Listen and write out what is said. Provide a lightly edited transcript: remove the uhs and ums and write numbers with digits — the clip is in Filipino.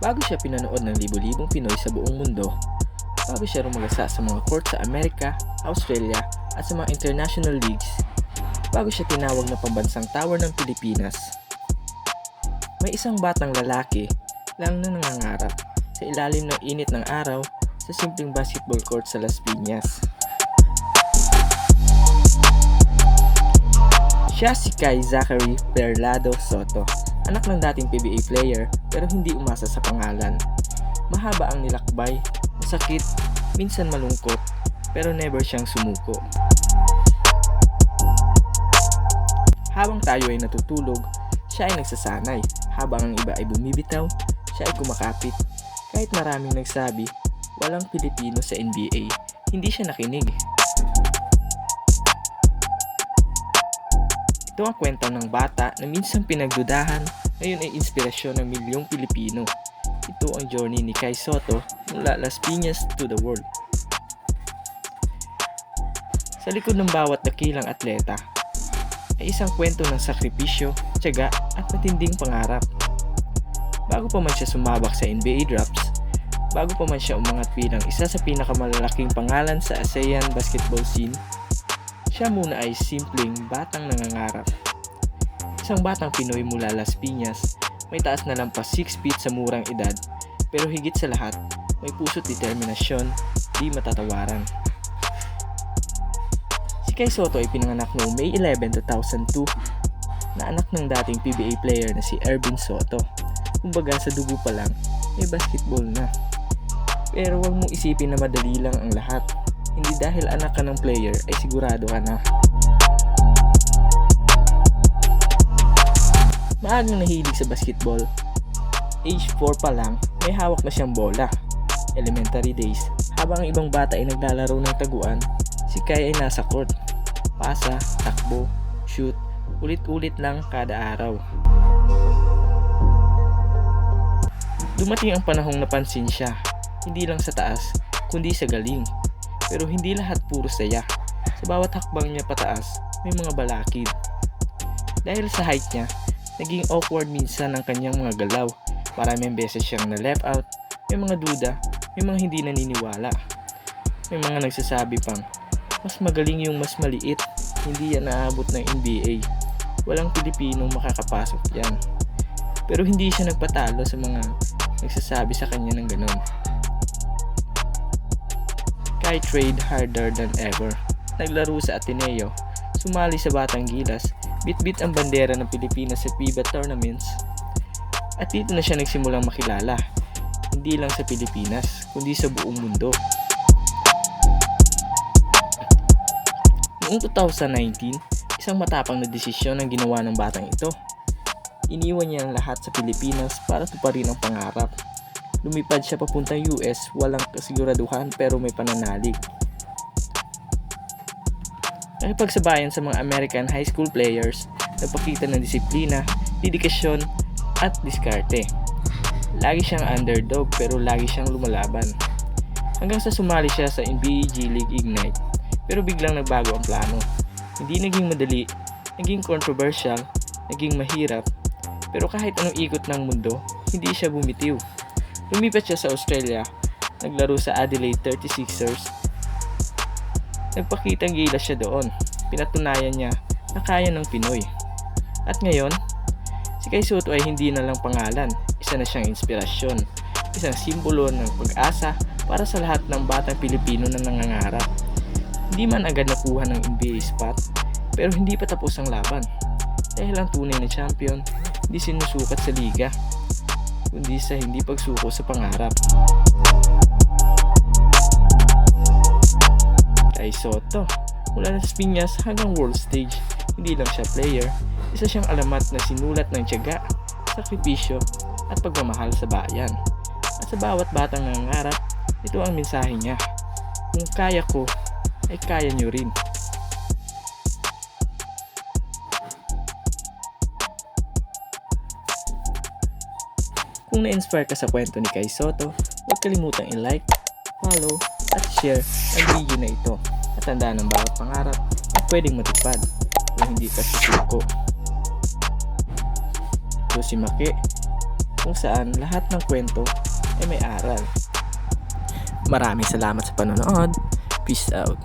Bago siya pinanood ng libo-libong Pinoy sa buong mundo, bago siya rumagasa sa mga court sa Amerika, Australia at sa mga international leagues, bago siya tinawag na pambansang tower ng Pilipinas, may isang batang lalaki lang na nangangarap sa ilalim ng init ng araw sa simpleng basketball court sa Las Piñas. Siya si Kai Zachary Perlado Soto, anak ng dating PBA player pero hindi umasa sa pangalan. Mahaba ang nilakbay, masakit, minsan malungkot, pero never siyang sumuko. Habang tayo ay natutulog, siya ay nagsasanay. Habang ang iba ay bumibitaw, siya ay kumakapit. Kahit maraming nagsabi, walang Pilipino sa NBA, hindi siya nakinig. Ito ang kwento ng bata na minsan pinagdudahan, ngayon ay inspirasyon ng milyong Pilipino. Ito ang journey ni Kai Soto mula Las Piñas to the world. Sa likod ng bawat dakilang atleta ay isang kwento ng sakripisyo, tiyaga at matinding pangarap. Bago pa man siya sumabak sa NBA drafts, bago pa man siya umangat bilang isa sa pinakamalalaking pangalan sa ASEAN basketball scene, siya muna ay simpleng batang nangangarap. Isang batang Pinoy mula Las Piñas, may taas na lampas 6 feet sa murang edad, pero higit sa lahat, may puso't determinasyon, di matatawaran. Si Kai Soto ay pinanganak noong May 11, 2002, na anak ng dating PBA player na si Ervin Soto. Kumbaga sa dugo pa lang, may basketball na. Pero huwag mong isipin na madali lang ang lahat. Hindi dahil anak ka ng player ay sigurado ka na. Maagang nahilig sa basketball. Age 4 pa lang, may hawak na siyang bola. Elementary days, habang ang ibang bata ay naglalaro ng taguan, si Kai ay nasa court. Pasa, takbo, shoot, ulit-ulit lang kada araw. Dumating ang panahong napansin siya, hindi lang sa taas, kundi sa galing. Pero hindi lahat puro saya. Sa bawat hakbang niya pataas, may mga balakid. Dahil sa height niya, naging awkward minsan ang kanyang mga galaw. Maraming beses siyang na-left out, may mga duda, may mga hindi naniniwala. May mga nagsasabi pang, mas magaling yung mas maliit, hindi yan naabot ng NBA. Walang Pilipinong makakapasok yan. Pero hindi siya nagpatalo sa mga nagsasabi sa kanya ng ganon. Kai trade harder than ever. Naglaro sa Ateneo, sumali sa Batang Gilas, bit-bit ang bandera ng Pilipinas sa FIBA tournaments. At dito na siya nagsimulang makilala, hindi lang sa Pilipinas, kundi sa buong mundo. Noong 2019, isang matapang na desisyon ang ginawa ng batang ito. Iniwan niya ang lahat sa Pilipinas para tuparin ang pangarap. Lumipad siya papuntang US, walang kasiguraduhan pero may pananalig. Nakipagsabayan sa mga American high school players, nagpakita ng disiplina, dedikasyon at diskarte. Lagi siyang underdog pero lagi siyang lumalaban. Hanggang sa sumali siya sa NBA G League Ignite, pero biglang nagbago ang plano. Hindi naging madali, naging controversial, naging mahirap, pero kahit anong ikot ng mundo, hindi siya bumitiw. Lumipat siya sa Australia, naglaro sa Adelaide 36ers. Nagpakitang gilas siya doon, pinatunayan niya na kaya ng Pinoy. At ngayon, si Kai Soto ay hindi na lang pangalan, isa na siyang inspirasyon, isang simbolo ng pag-asa para sa lahat ng batang Pilipino na nangangarap. Hindi man agad nakuha ng NBA spot, pero hindi pa tapos ang laban. Dahil ang tunay na champion, hindi sinusukat sa liga, kundi sa hindi pagsuko sa pangarap. Kai Soto, mula Las Piñas hanggang world stage, hindi lang siya player, isa siyang alamat na sinulat ng tiyaga, sakripisyo at pagmamahal sa bayan. At sa bawat batang nangangarap, ito ang mensahe niya. Kung kaya ko, ay kaya niyo rin. Kung na-inspire ka sa kwento ni Kai Soto, huwag kalimutang i-like, follow, at share ang video na ito. At tandaan ng bawat pangarap ay pwedeng matupad kung hindi ka susuko. Ito si Make, kung saan lahat ng kwento ay may aral. Maraming salamat sa panonood. Peace out.